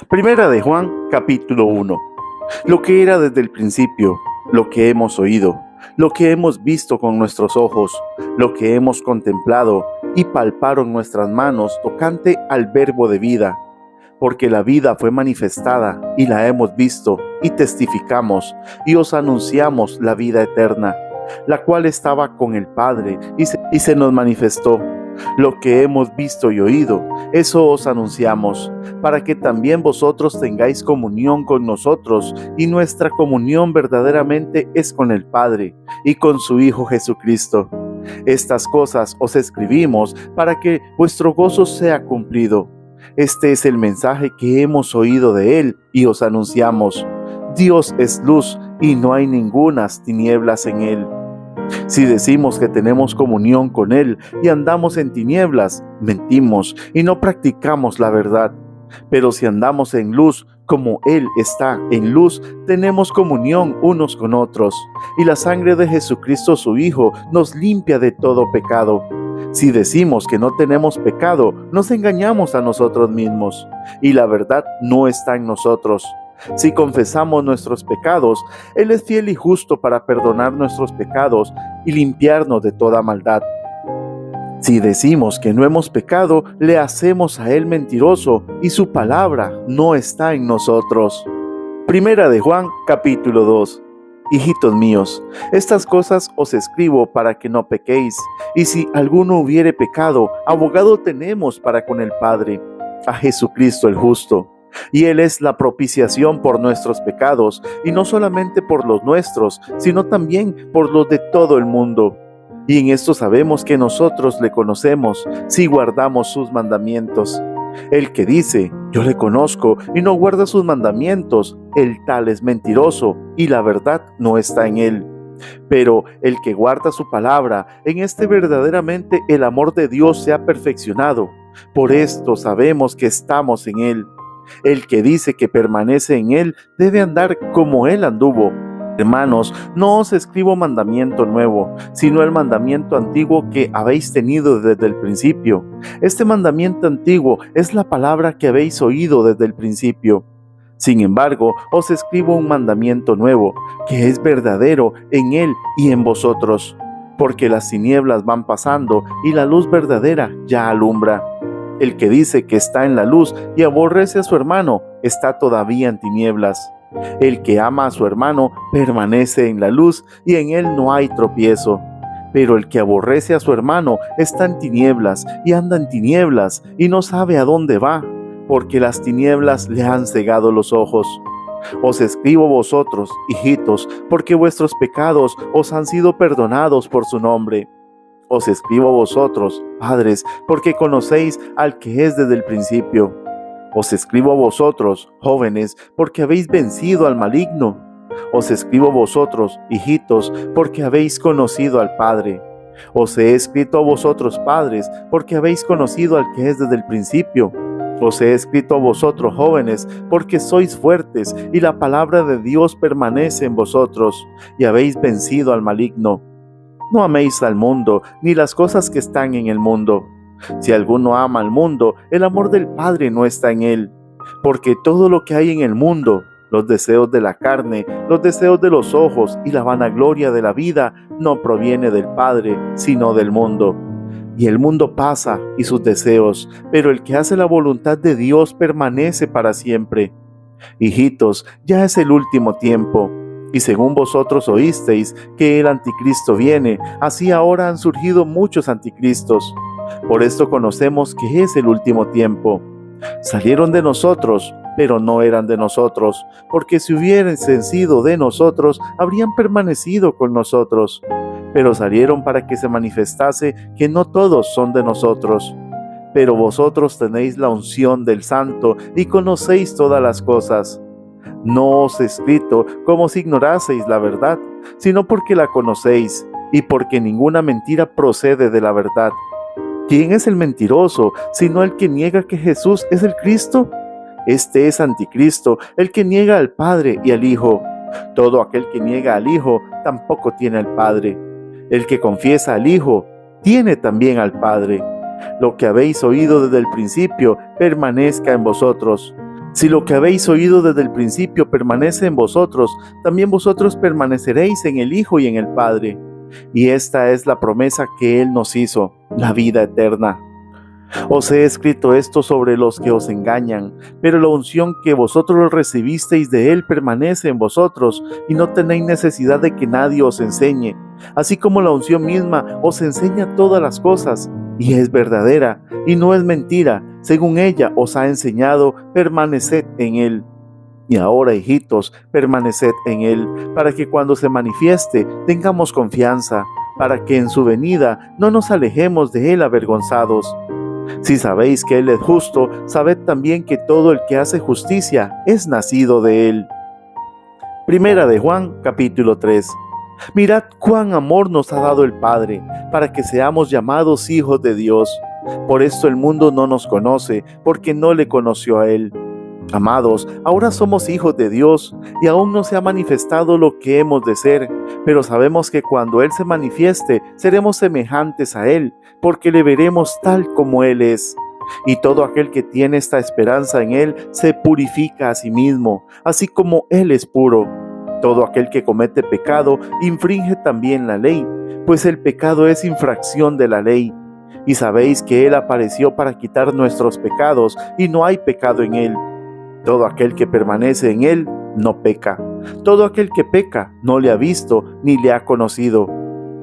Primera de Juan, capítulo 1. Lo que era desde el principio, lo que hemos oído, lo que hemos visto con nuestros ojos, lo que hemos contemplado y palparon nuestras manos tocante al verbo de vida. Porque la vida fue manifestada y la hemos visto y testificamos y os anunciamos la vida eterna, la cual estaba con el Padre y se nos manifestó. Lo que hemos visto y oído, eso os anunciamos, para que también vosotros tengáis comunión con nosotros, y nuestra comunión verdaderamente es con el Padre y con su Hijo Jesucristo. Estas cosas os escribimos para que vuestro gozo sea cumplido. Este es el mensaje que hemos oído de Él y os anunciamos. Dios es luz y no hay ningunas tinieblas en Él. Si decimos que tenemos comunión con Él y andamos en tinieblas, mentimos y no practicamos la verdad. Pero si andamos en luz, como Él está en luz, tenemos comunión unos con otros, y la sangre de Jesucristo su Hijo nos limpia de todo pecado. Si decimos que no tenemos pecado, nos engañamos a nosotros mismos, y la verdad no está en nosotros. Si confesamos nuestros pecados, Él es fiel y justo para perdonar nuestros pecados y limpiarnos de toda maldad. Si decimos que no hemos pecado, le hacemos a Él mentiroso y su palabra no está en nosotros. Primera de Juan, capítulo 2. Hijitos míos, estas cosas os escribo para que no pequéis, y si alguno hubiere pecado, abogado tenemos para con el Padre, a Jesucristo el justo. Y Él es la propiciación por nuestros pecados, y no solamente por los nuestros, sino también por los de todo el mundo. Y en esto sabemos que nosotros le conocemos, si guardamos sus mandamientos. El que dice, yo le conozco, y no guarda sus mandamientos, el tal es mentiroso, y la verdad no está en él. Pero el que guarda su palabra, en este verdaderamente el amor de Dios se ha perfeccionado. Por esto sabemos que estamos en él. El que dice que permanece en Él debe andar como Él anduvo. Hermanos, no os escribo mandamiento nuevo, sino el mandamiento antiguo que habéis tenido desde el principio. Este mandamiento antiguo es la palabra que habéis oído desde el principio. Sin embargo, os escribo un mandamiento nuevo, que es verdadero en Él y en vosotros, porque las tinieblas van pasando y la luz verdadera ya alumbra. El que dice que está en la luz y aborrece a su hermano, está todavía en tinieblas. El que ama a su hermano permanece en la luz y en él no hay tropiezo. Pero el que aborrece a su hermano está en tinieblas y anda en tinieblas y no sabe a dónde va, porque las tinieblas le han cegado los ojos. Os escribo vosotros, hijitos, porque vuestros pecados os han sido perdonados por su nombre. Os escribo a vosotros, padres, porque conocéis al que es desde el principio. Os escribo a vosotros, jóvenes, porque habéis vencido al maligno. Os escribo a vosotros, hijitos, porque habéis conocido al Padre. Os he escrito a vosotros, padres, porque habéis conocido al que es desde el principio. Os he escrito a vosotros, jóvenes, porque sois fuertes, y la palabra de Dios permanece en vosotros, y habéis vencido al maligno. No améis al mundo, ni las cosas que están en el mundo. Si alguno ama al mundo, el amor del Padre no está en él. Porque todo lo que hay en el mundo, los deseos de la carne, los deseos de los ojos y la vanagloria de la vida, no proviene del Padre, sino del mundo. Y el mundo pasa y sus deseos, pero el que hace la voluntad de Dios permanece para siempre. Hijitos, ya es el último tiempo. Y según vosotros oísteis que el anticristo viene, así ahora han surgido muchos anticristos. Por esto conocemos que es el último tiempo. Salieron de nosotros, pero no eran de nosotros, porque si hubiesen sido de nosotros, habrían permanecido con nosotros. Pero salieron para que se manifestase que no todos son de nosotros. Pero vosotros tenéis la unción del Santo y conocéis todas las cosas. No os he escrito como si ignoraseis la verdad, sino porque la conocéis, y porque ninguna mentira procede de la verdad. ¿Quién es el mentiroso, sino el que niega que Jesús es el Cristo? Este es anticristo, el que niega al Padre y al Hijo. Todo aquel que niega al Hijo tampoco tiene al Padre. El que confiesa al Hijo tiene también al Padre. Lo que habéis oído desde el principio permanezca en vosotros. Si lo que habéis oído desde el principio permanece en vosotros, también vosotros permaneceréis en el Hijo y en el Padre. Y esta es la promesa que Él nos hizo, la vida eterna. Os he escrito esto sobre los que os engañan, pero la unción que vosotros recibisteis de Él permanece en vosotros, y no tenéis necesidad de que nadie os enseñe, así como la unción misma os enseña todas las cosas, y es verdadera, y no es mentira. Según ella os ha enseñado, permaneced en Él. Y ahora, hijitos, permaneced en Él, para que cuando se manifieste tengamos confianza, para que en su venida no nos alejemos de Él avergonzados. Si sabéis que Él es justo, sabed también que todo el que hace justicia es nacido de Él. Primera de Juan, capítulo 3. Mirad cuán amor nos ha dado el Padre, para que seamos llamados hijos de Dios. Por esto el mundo no nos conoce, porque no le conoció a Él. Amados, ahora somos hijos de Dios, y aún no se ha manifestado lo que hemos de ser, pero sabemos que cuando Él se manifieste, seremos semejantes a Él, porque le veremos tal como Él es. Y todo aquel que tiene esta esperanza en Él, se purifica a sí mismo, así como Él es puro. Todo aquel que comete pecado, infringe también la ley, pues el pecado es infracción de la ley. Y sabéis que Él apareció para quitar nuestros pecados, y no hay pecado en Él. Todo aquel que permanece en Él no peca. Todo aquel que peca no le ha visto ni le ha conocido.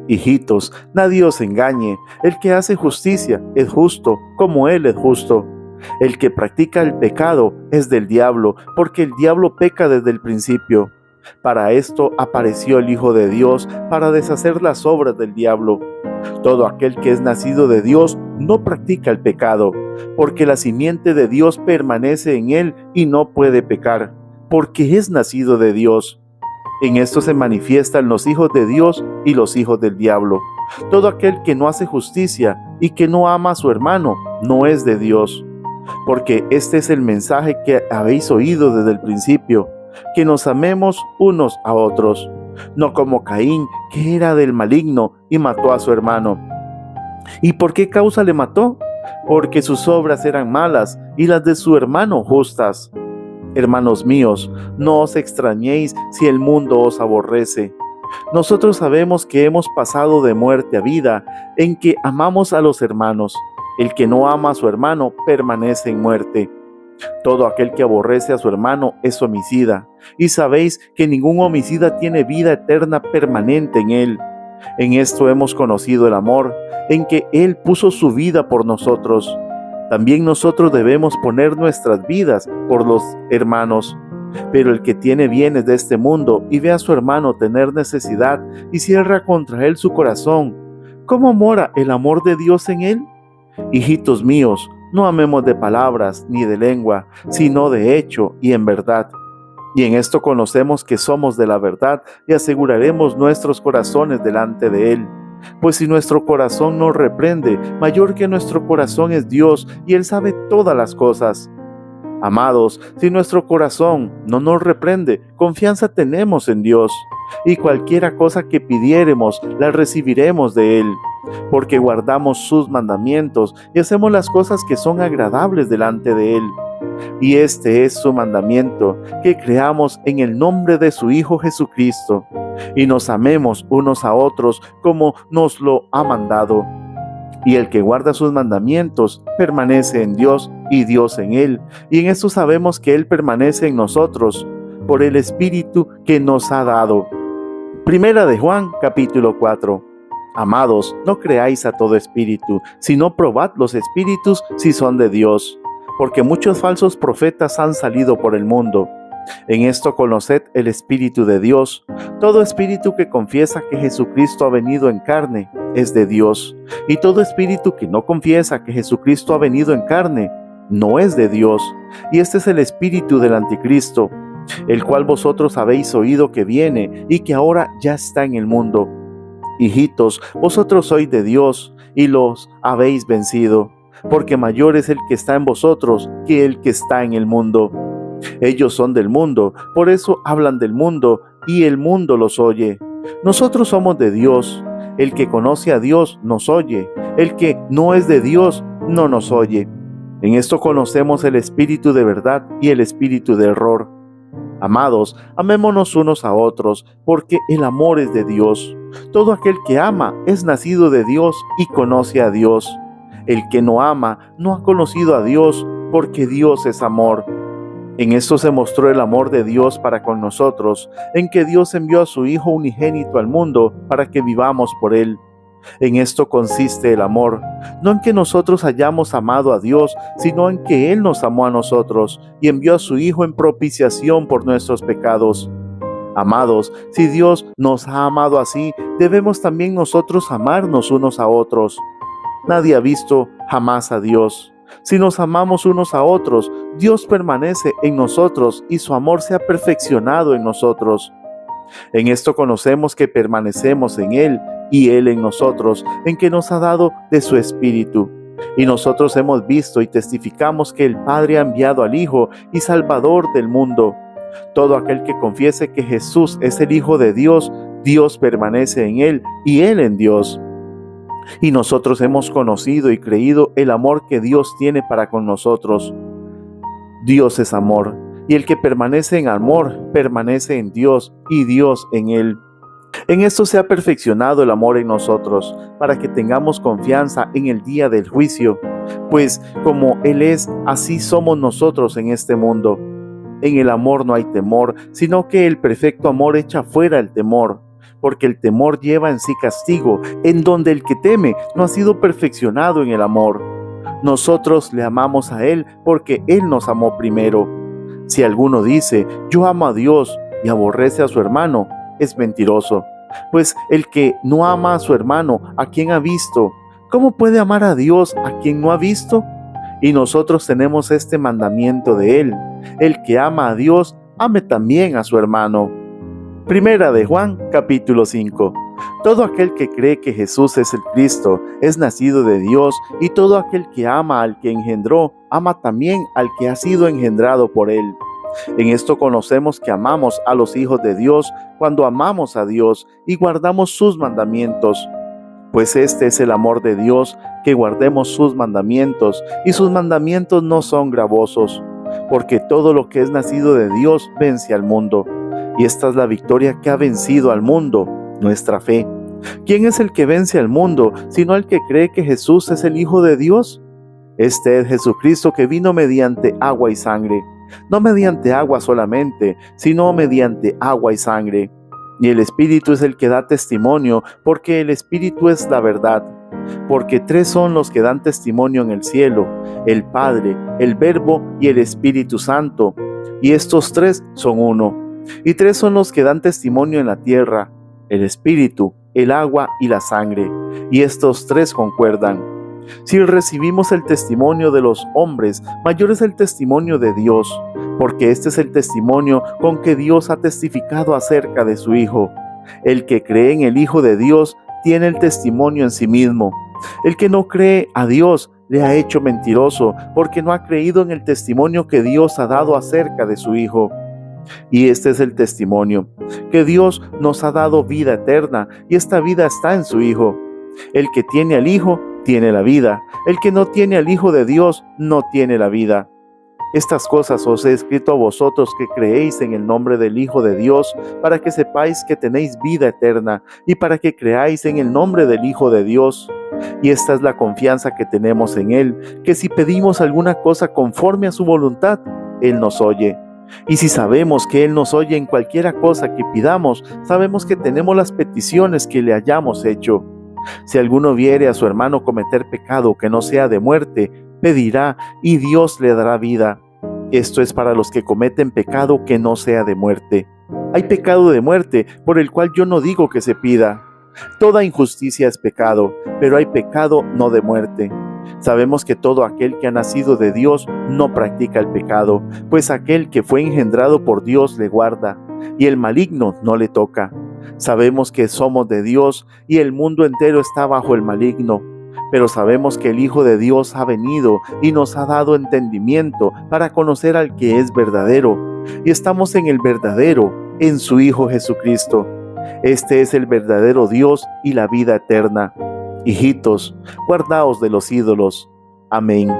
Hijitos, nadie os engañe. El que hace justicia es justo, como Él es justo. El que practica el pecado es del diablo, porque el diablo peca desde el principio. Para esto apareció el Hijo de Dios, para deshacer las obras del diablo. Todo aquel que es nacido de Dios no practica el pecado, porque la simiente de Dios permanece en él y no puede pecar, porque es nacido de Dios. En esto se manifiestan los hijos de Dios y los hijos del diablo. Todo aquel que no hace justicia y que no ama a su hermano no es de Dios. Porque este es el mensaje que habéis oído desde el principio, que nos amemos unos a otros, no como Caín, que era del maligno y mató a su hermano. ¿Y por qué causa le mató? Porque sus obras eran malas y las de su hermano justas. Hermanos míos, no os extrañéis si el mundo os aborrece. Nosotros sabemos que hemos pasado de muerte a vida, en que amamos a los hermanos. El que no ama a su hermano permanece en muerte. Todo aquel que aborrece a su hermano es homicida, y sabéis que ningún homicida tiene vida eterna permanente en él. En esto hemos conocido el amor, en que Él puso su vida por nosotros. También nosotros debemos poner nuestras vidas por los hermanos. Pero el que tiene bienes de este mundo y ve a su hermano tener necesidad y cierra contra él su corazón, ¿cómo mora el amor de Dios en él? Hijitos míos, no amemos de palabras ni de lengua, sino de hecho y en verdad. Y en esto conocemos que somos de la verdad y aseguraremos nuestros corazones delante de Él. Pues si nuestro corazón nos reprende, mayor que nuestro corazón es Dios, y Él sabe todas las cosas. Amados, si nuestro corazón no nos reprende, confianza tenemos en Dios, y cualquiera cosa que pidiéremos, la recibiremos de Él, porque guardamos sus mandamientos y hacemos las cosas que son agradables delante de Él. Y este es su mandamiento, que creamos en el nombre de su Hijo Jesucristo, y nos amemos unos a otros como nos lo ha mandado. Y el que guarda sus mandamientos permanece en Dios y Dios en él. Y en esto sabemos que Él permanece en nosotros, por el Espíritu que nos ha dado. Primera de Juan, capítulo 4. Amados, no creáis a todo espíritu, sino probad los espíritus si son de Dios, porque muchos falsos profetas han salido por el mundo. En esto conoced el Espíritu de Dios. Todo espíritu que confiesa que Jesucristo ha venido en carne es de Dios, y todo espíritu que no confiesa que Jesucristo ha venido en carne no es de Dios. Y este es el espíritu del anticristo, el cual vosotros habéis oído que viene y que ahora ya está en el mundo. Hijitos, vosotros sois de Dios y los habéis vencido, porque mayor es el que está en vosotros que el que está en el mundo. Ellos son del mundo, por eso hablan del mundo, y el mundo los oye. Nosotros somos de Dios. El que conoce a Dios nos oye. El que no es de Dios no nos oye. En esto conocemos el espíritu de verdad y el espíritu de error. Amados, amémonos unos a otros, porque el amor es de Dios. Todo aquel que ama es nacido de Dios y conoce a Dios. El que no ama no ha conocido a Dios, porque Dios es amor. En esto se mostró el amor de Dios para con nosotros, en que Dios envió a su Hijo unigénito al mundo para que vivamos por Él. En esto consiste el amor, no en que nosotros hayamos amado a Dios, sino en que Él nos amó a nosotros y envió a su Hijo en propiciación por nuestros pecados. Amados, si Dios nos ha amado así, debemos también nosotros amarnos unos a otros. Nadie ha visto jamás a Dios. Si nos amamos unos a otros, Dios permanece en nosotros y su amor se ha perfeccionado en nosotros. En esto conocemos que permanecemos en Él y Él en nosotros, en que nos ha dado de su Espíritu. Y nosotros hemos visto y testificamos que el Padre ha enviado al Hijo y Salvador del mundo. Todo aquel que confiese que Jesús es el Hijo de Dios, Dios permanece en Él y Él en Dios. Y nosotros hemos conocido y creído el amor que Dios tiene para con nosotros. Dios es amor, y el que permanece en amor, permanece en Dios, y Dios en él. En esto se ha perfeccionado el amor en nosotros, para que tengamos confianza en el día del juicio, pues como Él es, así somos nosotros en este mundo. En el amor no hay temor, sino que el perfecto amor echa fuera el temor, porque el temor lleva en sí castigo, en donde el que teme no ha sido perfeccionado en el amor. Nosotros le amamos a Él porque Él nos amó primero. Si alguno dice, yo amo a Dios y aborrece a su hermano, es mentiroso. Pues el que no ama a su hermano, ¿a quien ha visto? ¿Cómo puede amar a Dios a quien no ha visto? Y nosotros tenemos este mandamiento de Él: el que ama a Dios, ame también a su hermano. Primera de Juan, capítulo 5. Todo aquel que cree que Jesús es el Cristo es nacido de Dios, y todo aquel que ama al que engendró, ama también al que ha sido engendrado por Él. En esto conocemos que amamos a los hijos de Dios cuando amamos a Dios y guardamos sus mandamientos. Pues este es el amor de Dios, que guardemos sus mandamientos, y sus mandamientos no son gravosos, porque todo lo que es nacido de Dios vence al mundo. Y esta es la victoria que ha vencido al mundo, nuestra fe. ¿Quién es el que vence al mundo, sino el que cree que Jesús es el Hijo de Dios? Este es Jesucristo, que vino mediante agua y sangre, no mediante agua solamente, sino mediante agua y sangre. Y el Espíritu es el que da testimonio, porque el Espíritu es la verdad. Porque tres son los que dan testimonio en el cielo: el Padre, el Verbo y el Espíritu Santo. Y estos tres son uno. Y tres son los que dan testimonio en la tierra: el Espíritu, el agua y la sangre. Y estos tres concuerdan. Si recibimos el testimonio de los hombres, mayor es el testimonio de Dios, porque este es el testimonio con que Dios ha testificado acerca de su Hijo. El que cree en el Hijo de Dios tiene el testimonio en sí mismo. El que no cree a Dios le ha hecho mentiroso, porque no ha creído en el testimonio que Dios ha dado acerca de su Hijo. Y este es el testimonio, que Dios nos ha dado vida eterna, y esta vida está en su Hijo. El que tiene al Hijo tiene la vida. El que no tiene al Hijo de Dios no tiene la vida. Estas cosas os he escrito a vosotros que creéis en el nombre del Hijo de Dios, para que sepáis que tenéis vida eterna, y para que creáis en el nombre del Hijo de Dios. Y esta es la confianza que tenemos en Él, que si pedimos alguna cosa conforme a su voluntad, Él nos oye. Y si sabemos que Él nos oye en cualquiera cosa que pidamos, sabemos que tenemos las peticiones que le hayamos hecho. Si alguno viere a su hermano cometer pecado que no sea de muerte, pedirá y Dios le dará vida. Esto es para los que cometen pecado que no sea de muerte. Hay pecado de muerte, por el cual yo no digo que se pida. Toda injusticia es pecado, pero hay pecado no de muerte. Sabemos que todo aquel que ha nacido de Dios no practica el pecado, pues aquel que fue engendrado por Dios le guarda, y el maligno no le toca. Sabemos que somos de Dios, y el mundo entero está bajo el maligno. Pero sabemos que el Hijo de Dios ha venido y nos ha dado entendimiento para conocer al que es verdadero, y estamos en el verdadero, en su Hijo Jesucristo. Este es el verdadero Dios y la vida eterna. Hijitos, guardaos de los ídolos. Amén.